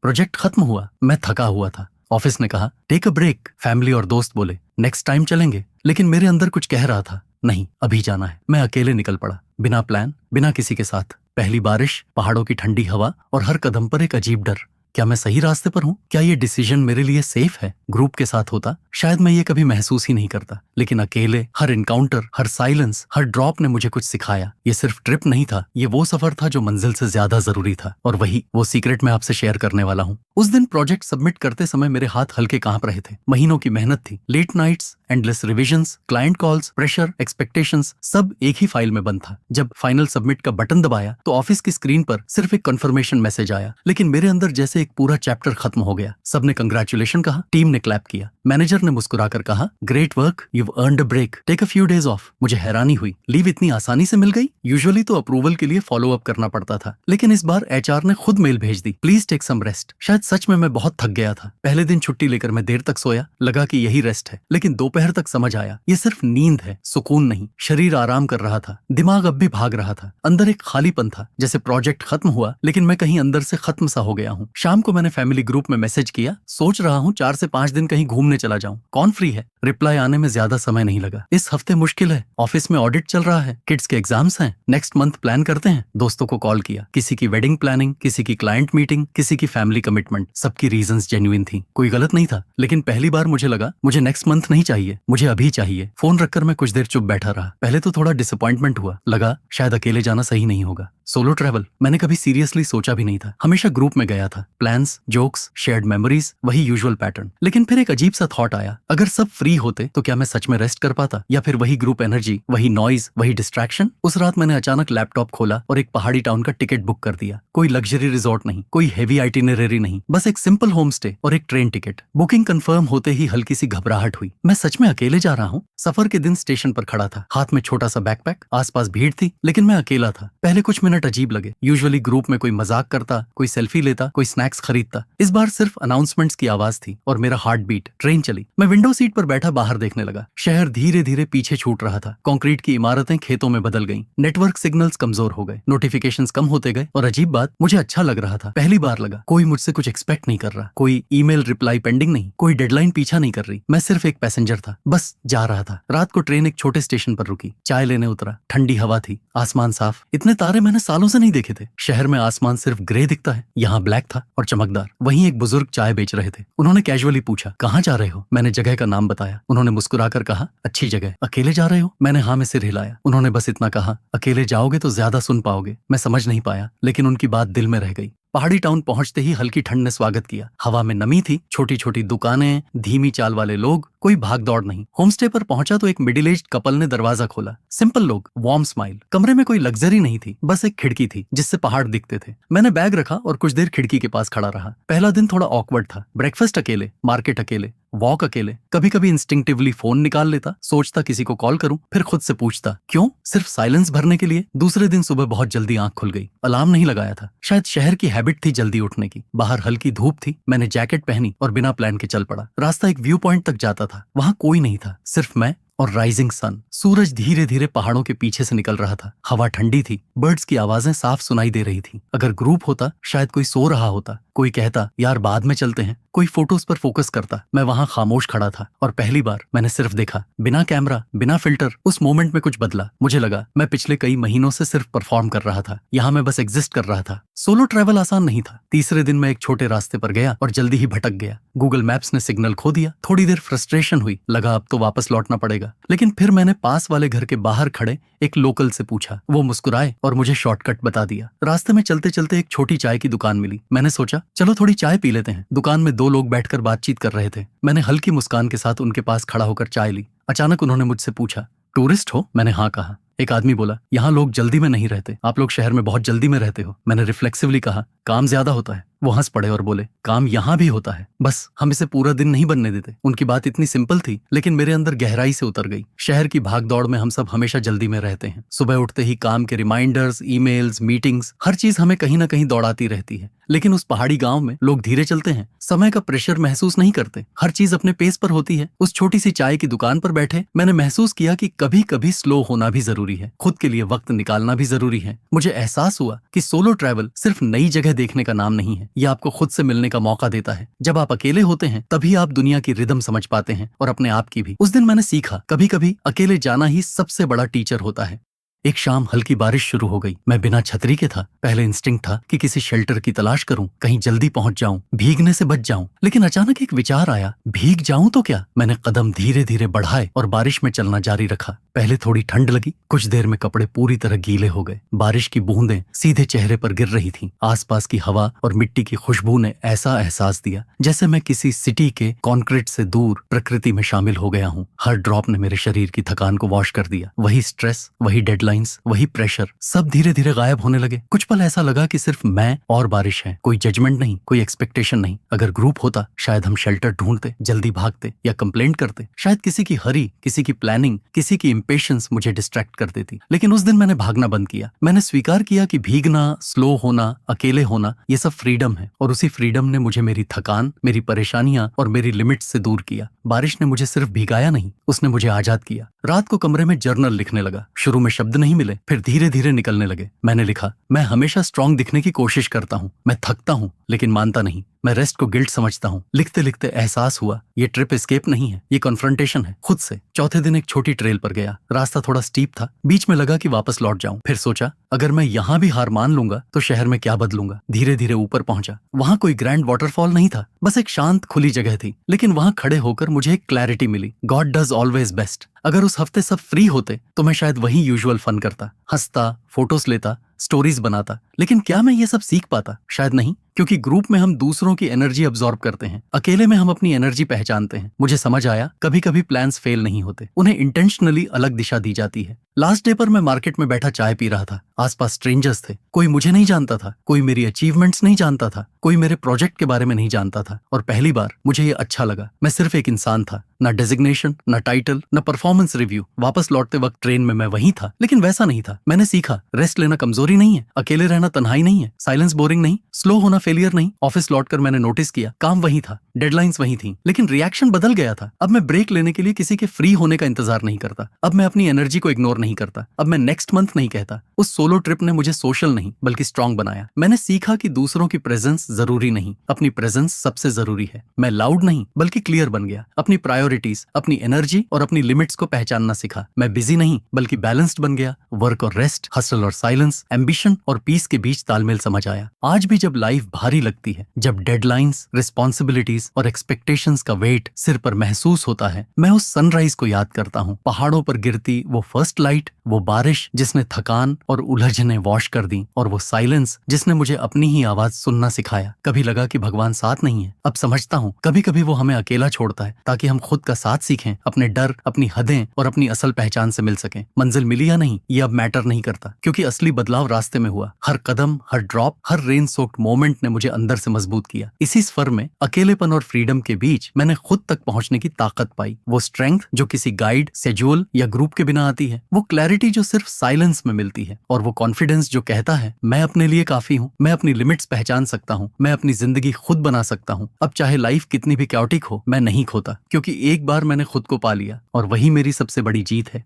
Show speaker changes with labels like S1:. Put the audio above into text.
S1: Project खत्म हुआ, मैं थका हुआ था। ऑफिस ने कहा टेक अ ब्रेक। फैमिली और दोस्त बोले नेक्स्ट टाइम चलेंगे, लेकिन मेरे अंदर कुछ कह रहा था नहीं, अभी जाना है। मैं अकेले निकल पड़ा, बिना प्लान, बिना किसी के साथ। पहली बारिश, पहाड़ों की ठंडी हवा और हर कदम पर एक अजीब डर। क्या मैं सही रास्ते पर हूँ? क्या ये डिसीजन मेरे लिए सेफ है? ग्रुप के साथ होता शायद मैं ये कभी महसूस ही नहीं करता, लेकिन अकेले हर इनकाउंटर, हर साइलेंस, हर ड्रॉप ने मुझे कुछ सिखाया। ये सिर्फ ट्रिप नहीं था, ये वो सफर था जो मंजिल से ज्यादा जरूरी था। और वही वो सीक्रेट मैं आपसे शेयर करने वाला हूँ। उस दिन प्रोजेक्ट सबमिट करते समय मेरे हाथ हल्के कांप रहे थे। महीनों की मेहनत थी, late nights, endless revisions, client calls, pressure, expectations, सब एक ही फाइल में बंद था। जब फाइनल सबमिट का बटन दबाया तो ऑफिस की स्क्रीन पर सिर्फ एक कंफर्मेशन मैसेज आया, लेकिन मेरे अंदर जैसे एक पूरा चैप्टर खत्म हो गया। सबने कंग्रेचुलेशन कहा, टीम ने क्लैप किया, मैनेजर ने मुस्कुराकर कहा great work, you earned a break, take a few days off. मुझे हैरानी हुई, लीव इतनी आसानी से मिल गई? यूजुअली तो अप्रूवल के लिए फॉलो अप करना पड़ता था, लेकिन इस बार एचआर ने खुद मेल भेज दी, प्लीज टेक सम रेस्ट। शायद सच में मैं बहुत थक गया था। पहले दिन छुट्टी लेकर मैं देर तक सोया, लगा कि यही रेस्ट है, लेकिन दोपहर तक समझ आया ये सिर्फ नींद है, सुकून नहीं। शरीर आराम कर रहा था, दिमाग अब भी भाग रहा था। अंदर एक खालीपन था, जैसे प्रोजेक्ट खत्म हुआ लेकिन मैं कहीं अंदर से खत्म सा हो गया हूँ। शाम को मैंने फैमिली ग्रुप में मैसेज किया, सोच रहा हूँ 4 से 5 दिन कहीं घूमने चला जाऊं, कौन फ्री है? रिप्लाई आने में ज्यादा समय नहीं लगा। इस हफ्ते मुश्किल है, ऑफिस में ऑडिट चल रहा है, किड्स के एग्जाम्स हैं, नेक्स्ट मंथ प्लान करते हैं। दोस्तों को कॉल किया, किसी की वेडिंग प्लानिंग, किसी की क्लाइंट मीटिंग, किसी की फैमिली कमिटमेंट। सबकी रीजंस जेन्युइन थी, कोई गलत नहीं था, लेकिन पहली बार मुझे लगा मुझे नेक्स्ट मंथ नहीं चाहिए, मुझे अभी चाहिए। फोन रखकर मैं कुछ देर चुप बैठा रहा। पहले तो थोड़ा डिसअपॉइंटमेंट हुआ, लगा शायद अकेले जाना सही नहीं होगा। सोलो ट्रैवल मैंने कभी सीरियसली सोचा भी नहीं था, हमेशा ग्रुप में गया था, प्लान्स, जोक्स, शेयर्ड मेमोरीज, वही यूजुअल पैटर्न। लेकिन फिर एक अजीब सा थॉट आया, अगर सब फ्री होते तो क्या मैं सच में रेस्ट कर पाता, या फिर वही ग्रुप एनर्जी, वही नॉइज, वही डिस्ट्रैक्शन? उस रात मैंने अचानक लैपटॉप खोला और एक पहाड़ी टाउन का टिकट बुक कर दिया। कोई लग्जरी रिजॉर्ट नहीं, कोई हेवी आइटिनरी नहीं, बस एक सिंपल होम स्टे और एक ट्रेन टिकट। बुकिंग कंफर्म होते ही हल्की सी घबराहट हुई, मैं सच में अकेले जा रहा हूँ? सफर के दिन स्टेशन पर खड़ा था, हाथ में छोटा सा बैकपैक, आसपास भीड़ थी, लेकिन मैं अकेला था। पहले कुछ मिनट अजीब लगे, यूजुअली ग्रुप में कोई मजाक करता, कोई सेल्फी लेता, कोई स्नैक्स खरीदता। इस बार सिर्फ अनाउंसमेंट्स की आवाज थी और मेरा हार्ट बीट। ट्रेन चली, मैं विंडो सीट पर बैठा बाहर देखने लगा। शहर धीरे धीरे पीछे छूट रहा था, कंक्रीट की इमारतें खेतों में बदल गईं, नेटवर्क सिग्नल्स कमजोर हो गए, नोटिफिकेशंस कम होते गए। और अजीब बात, मुझे अच्छा लग रहा था। पहली बार लगा कोई मुझसे कुछ एक्सपेक्ट नहीं कर रहा, कोई ईमेल रिप्लाई पेंडिंग नहीं, कोई डेडलाइन पीछा नहीं कर रही। मैं सिर्फ एक पैसेंजर था, बस जा रहा था। रात को ट्रेन एक छोटे स्टेशन पर रुकी, चाय लेने उतरा। ठंडी हवा थी, आसमान साफ, इतने तारे मैंने सालों से नहीं देखे थे। शहर में आसमान सिर्फ ग्रे दिखता है, यहाँ ब्लैक था और चमकदार। वहीं एक बुजुर्ग चाय बेच रहे थे, उन्होंने कैजुअली पूछा कहाँ जा रहे हो? मैंने जगह का नाम बताया। उन्होंने मुस्कुराकर कहा अच्छी जगह। अकेले जा रहे हो? मैंने हाँ में सिर हिलाया। उन्होंने बस इतना कहा, अकेले जाओगे तो ज्यादा सुन पाओगे। मैं समझ नहीं पाया, लेकिन उनकी बात दिल में रह गई। पहाड़ी टाउन पहुंचते ही हल्की ठंड ने स्वागत किया। हवा में नमी थी, छोटी छोटी दुकानें, धीमी चाल वाले लोग, कोई भाग दौड़ नहीं। होमस्टे पर पहुंचा तो एक मिडिल एज्ड कपल ने दरवाजा खोला। सिंपल लोग, वार्म स्माइल। कमरे में कोई लग्जरी नहीं थी, बस एक खिड़की थी जिससे पहाड़ दिखते थे। मैंने बैग रखा और कुछ देर खिड़की के पास खड़ा रहा। पहला दिन थोड़ा ऑकवर्ड था। ब्रेकफास्ट अकेले, मार्केट अकेले, वॉक अकेले। कभी कभी इंस्टिंक्टिवली फोन निकाल लेता, सोचता किसी को कॉल करूं, फिर खुद से पूछता क्यों, सिर्फ साइलेंस भरने के लिए। दूसरे दिन सुबह बहुत जल्दी आंख खुल गई। अलार्म नहीं लगाया था, शायद शहर की हैबिट थी जल्दी उठने की। बाहर हल्की धूप थी, मैंने जैकेट पहनी और बिना प्लान के चल पड़ा। रास्ता एक व्यू पॉइंट तक जाता था, वहां कोई नहीं था, सिर्फ मैं और राइजिंग सन। सूरज धीरे धीरे पहाड़ों के पीछे से निकल रहा था। हवा ठंडी थी, बर्ड्स की आवाजें साफ सुनाई दे रही थी। अगर ग्रुप होता शायद कोई सो रहा होता, कोई कहता यार बाद में चलते हैं, कोई फोटोज पर फोकस करता। मैं वहां खामोश खड़ा था और पहली बार मैंने सिर्फ देखा, बिना कैमरा, बिना फिल्टर। उस मोमेंट में कुछ बदला। मुझे लगा मैं पिछले कई महीनों से सिर्फ परफॉर्म कर रहा था, यहाँ मैं बस एग्जिस्ट कर रहा था। सोलो ट्रैवल आसान नहीं था। तीसरे दिन मैं एक छोटे रास्ते पर गया और जल्दी ही भटक गया। गूगल मैप्स ने सिग्नल खो दिया। थोड़ी देर फ्रस्ट्रेशन हुई, लगा अब तो वापस लौटना पड़ेगा। लेकिन फिर मैंने पास वाले घर के बाहर खड़े एक लोकल से पूछा, वो मुस्कुराए और मुझे शॉर्टकट बता दिया। रास्ते में चलते चलते एक छोटी चाय की दुकान मिली। मैंने सोचा चलो थोड़ी चाय पी लेते हैं। दुकान में 2 लोग बैठकर बातचीत कर रहे थे। मैंने हल्की मुस्कान के साथ उनके पास खड़ा होकर चाय ली। अचानक उन्होंने मुझसे पूछा, टूरिस्ट हो? मैंने हाँ कहा। एक आदमी बोला, यहाँ लोग जल्दी में नहीं रहते, आप लोग शहर में बहुत जल्दी में रहते हो। मैंने रिफ्लेक्सिवली कहा, काम ज्यादा होता है। वो हंस पड़े और बोले, काम यहाँ भी होता है, बस हम इसे पूरा दिन नहीं बनने देते। उनकी बात इतनी सिंपल थी, लेकिन मेरे अंदर गहराई से उतर गई। शहर की भागदौड़ में हम सब हमेशा जल्दी में रहते हैं। सुबह उठते ही काम के रिमाइंडर्स, ईमेल्स, मीटिंग्स, हर चीज हमें कहीं ना कहीं दौड़ाती रहती है। लेकिन उस पहाड़ी गांव में लोग धीरे चलते हैं, समय का प्रेशर महसूस नहीं करते, हर चीज अपने पेस पर होती है। उस छोटी सी चाय की दुकान पर बैठे मैंने महसूस किया कि कभी कभी स्लो होना भी जरूरी है, खुद के लिए वक्त निकालना भी जरूरी है। मुझे एहसास हुआ कि सोलो ट्रैवल सिर्फ नई जगह देखने का नाम नहीं है, ये आपको खुद से मिलने का मौका देता है। जब आप अकेले होते हैं तभी आप दुनिया की रिदम समझ पाते हैं और अपने आप की भी। उस दिन मैंने सीखा कभी कभी अकेले जाना ही सबसे बड़ा टीचर होता है। एक शाम हल्की बारिश शुरू हो गई। मैं बिना छतरी के था। पहले इंस्टिंक्ट था कि किसी शेल्टर की तलाश करूं, कहीं जल्दी पहुंच जाऊं, भीगने से बच जाऊं। लेकिन अचानक एक विचार आया, भीग जाऊं तो क्या। मैंने कदम धीरे धीरे बढ़ाए और बारिश में चलना जारी रखा। पहले थोड़ी ठंड लगी, कुछ देर में कपड़े पूरी तरह गीले हो गए। बारिश की बूंदें सीधे चेहरे पर गिर रही थीं। आसपास की हवा और मिट्टी की खुशबू ने ऐसा एहसास दिया जैसे मैं किसी सिटी के कंक्रीट से दूर प्रकृति में शामिल हो गया हूं। हर ड्रॉप ने मेरे शरीर की थकान को वॉश कर दिया। वही स्ट्रेस, वही डेडलाइंस, वही प्रेशर, सब धीरे धीरे गायब होने लगे। कुछ पल ऐसा लगा कि सिर्फ मैं और बारिश है। कोई जजमेंट नहीं, कोई एक्सपेक्टेशन नहीं। अगर ग्रुप होता शायद हम शेल्टर ढूंढते, जल्दी भागते या कंप्लेंट करते। शायद किसी की हरी, किसी की प्लानिंग, किसी की इंपेशंस मुझे डिस्ट्रैक्ट कर देती। लेकिन उस दिन मैंने भागना बंद किया। मैंने स्वीकार किया कि भीगना, स्लो होना, अकेले होना, ये सब फ्रीडम है। और उसी फ्रीडम ने मुझे मेरी थकान, मेरी परेशानियां और मेरी लिमिट्स से दूर किया। बारिश ने मुझे सिर्फ भिगाया नहीं, उसने मुझे आजाद किया। रात को कमरे में जर्नल लिखने लगा। शुरू में शब्द नहीं मिले, फिर धीरे धीरे निकलने लगे। मैंने लिखा, मैं हमेशा स्ट्रांग दिखने की कोशिश करता हूँ। मैं थकता हूँ लेकिन मानता नहीं। मैं रेस्ट को गिल्ट समझता हूँ। लिखते लिखते एहसास हुआ ये ट्रिप एस्केप नहीं है, ये कॉन्फ्रंटेशन है खुद से। चौथे दिन एक छोटी ट्रेल पर गया। रास्ता थोड़ा स्टीप था। बीच में लगा कि वापस लौट जाऊं। फिर सोचा अगर मैं यहाँ भी हार मान लूंगा तो शहर में क्या बदलूंगा। धीरे धीरे ऊपर पहुंचा। वहां कोई ग्रैंड वाटरफॉल नहीं था, बस एक शांत खुली जगह थी। लेकिन वहां खड़े होकर मुझे एक क्लैरिटी मिली। God does always best. अगर उस हफ्ते सब फ्री होते तो मैं शायद वही यूजुअल फन करता, हंसता, फोटोज लेता, स्टोरीज बनाता। लेकिन क्या मैं ये सब सीख पाता? शायद नहीं, क्योंकि ग्रुप में हम दूसरों की एनर्जी अब्सॉर्ब करते हैं, अकेले में हम अपनी एनर्जी पहचानते हैं। मुझे समझ आया कभी कभी प्लान्स फेल नहीं होते, उन्हें इंटेंशनली अलग दिशा दी जाती है। लास्ट डे पर मैं मार्केट में बैठा चाय पी रहा था। आसपास स्ट्रेंजर्स थे। कोई मुझे नहीं जानता था, कोई मेरी अचीवमेंट्स नहीं जानता था, कोई मेरे प्रोजेक्ट के बारे में नहीं जानता था। और पहली बार मुझे ये अच्छा लगा। मैं सिर्फ एक इंसान था, ना डेजिग्नेशन, ना टाइटल, ना परफॉर्मेंस रिव्यू। वापस लौटते वक्त ट्रेन में मैं वही था, लेकिन वैसा नहीं था। मैंने सीखा रेस्ट लेना कमजोरी नहीं है, अकेले रहना तन्हाई नहीं है, साइलेंस बोरिंग नहीं, स्लो होना फेलियर नहीं। ऑफिस लौटकर मैंने नोटिस किया काम वही था, डेडलाइंस वही थी, लेकिन रिएक्शन बदल गया था। अब मैं ब्रेक लेने के लिए किसी के फ्री होने का इंतजार नहीं करता। अब मैं अपनी एनर्जी को इग्नोर नहीं करता। अब मैं नेक्स्ट मंथ नहीं कहता। उस सोलो ट्रिप ने मुझे सोशल नहीं बल्कि स्ट्रांग बनाया। मैंने सीखा कि दूसरों की प्रेजेंस जरूरी नहीं, अपनी प्रेजेंस सबसे जरूरी है। मैं लाउड नहीं बल्कि क्लियर बन गया। अपनी प्रायोरिटीज, अपनी एनर्जी और अपनी लिमिट्स को पहचानना सीखा। मैं बिजी नहीं बल्कि बैलेंस्ड बन गया। वर्क और रेस्ट, हसल और साइलेंस, एम्बिशन और पीस के बीच तालमेल समझ आया। आज भी जब लाइफ भारी लगती है, जब डेडलाइंस, रिस्पॉन्सिबिलिटीज और एक्सपेक्टेशंस का वेट सिर पर महसूस होता है, मैं उस सनराइज को याद करता हूँ। पहाड़ों पर गिरती वो फर्स्ट लाइट, वो बारिश जिसने थकान और उलझने वॉश कर दी, और वो साइलेंस जिसने मुझे अपनी ही आवाज सुनना सिखाया। कभी लगा कि भगवान साथ नहीं है, अब समझता हूँ कभी कभी वो हमें अकेला छोड़ता है ताकि हम खुद का साथ सीखें, अपने डर, अपनी हदें और अपनी असल पहचान से मिल सकें। मंजिल मिली या नहीं ये अब मैटर नहीं करता, क्योंकि असली बदलाव रास्ते में हुआ। हर कदम, हर ड्रॉप, हर रेन सोक्ड मोमेंट ने मुझे अंदर से मजबूत किया। इसी सफर में अकेलेपन और फ्रीडम के बीच मैंने खुद तक पहुंचने की ताकत पाई। वो स्ट्रेंथ जो किसी गाइड, शेड्यूल या ग्रुप के बिना आती है, वो क्लैरिटी जो सिर्फ साइलेंस में मिलती है, और वो कॉन्फिडेंस जो कहता है मैं अपने लिए काफी हूँ, मैं अपनी लिमिट्स पहचान सकता हूँ, मैं अपनी जिंदगी खुद बना सकता हूँ। अब चाहे लाइफ कितनी भी कैओटिक हो, मैं नहीं खोता, क्योंकि एक बार मैंने खुद को पा लिया और वही मेरी सबसे बड़ी जीत है।